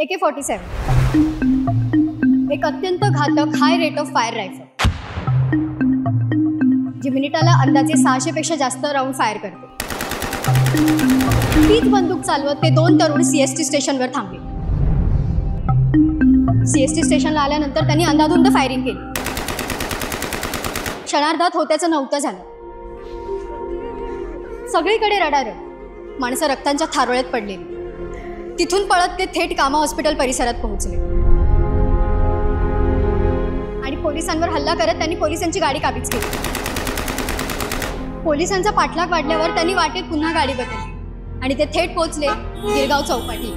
AK-47 एक अत्यंत घातक high rate of fire rifle जी मिनिटाला अंदाजे 600 पेक्षा जास्त राऊंड फायर करते। तीच बंदूक चालवत ते दोन तरुण CST स्टेशनवर थांबले। CST स्टेशनला आल्यानंतर त्यांनी अंधाधुंद फायरिंग केली। क्षणार्धात होत्याचं नव्हतं झालं। सगळीकडे रडारड, माणसं रक्तांच्या थारोळ्यात पडलेली। तिथून पळत ते थेट कामा हॉस्पिटल परिसरात पोहोचले आणि पोलिसांवर हल्ला करत त्यांनी पोलिसांची गाडी काबीज केली। पोलिसांचा पाठलाग वाढल्यावर त्यांनी वाटेत पुन्हा गाडी बदलली आणि ते थेट पोहोचले गिरगाव चौपाटी।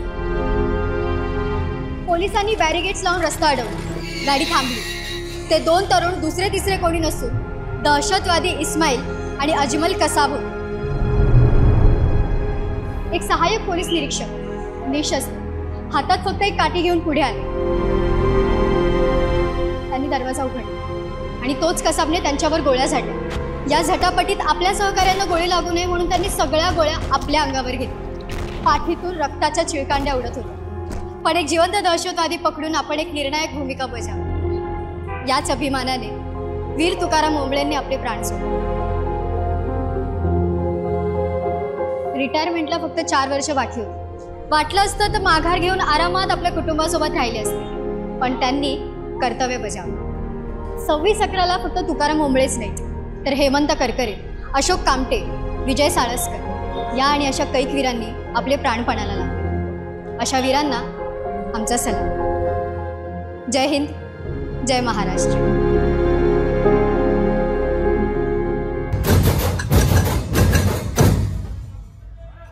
पोलिसांनी बॅरिगेट्स लावून रस्ता अडवला। गाडी थांबली। ते दोन तरुण दुसरे तिसरे कोणी नसून दहशतवादी इस्माईल आणि अजमल कसाब होते। एक सहाय्यक पोलीस निरीक्षक निशस्त्र हातात फक्त एक काठी घेऊन पुढे आले। त्यांनी दरवाजा उघडला आणि तोच कसाबने त्यांच्यावर गोळ्या झाडल्या। या झटापटीत आपल्या सहकाऱ्यांना गोळी लागू नये म्हणून त्यांनी सगळ्या गोळ्या आपल्या अंगावर घेतल्या। पाठीतून रक्ताच्या चिळकांड्या उडत होत्या। पण एक जिवंत दहशतवादी पकडून आपण एक निर्णायक भूमिका बजावली। याच अभिमानाने वीर तुकाराम ओंबळेंनी आपले प्राण सोडले। रिटायरमेंटला फक्त 4 वर्ष बाकी होती। वाटलं असतं तर माघार घेऊन आरामात आपल्या कुटुंबासोबत राहिले असते, पण त्यांनी कर्तव्य बजावलं। 26/11ला फक्त तुकाराम ओंबळेच नाही तर हेमंत करकरे, अशोक कामटे, विजय साळसकर या आणि अशा कैक वीरांनी आपले प्राण पणाला लावले। अशा वीरांना आमचा सलाम। जय हिंद, जय महाराष्ट्र।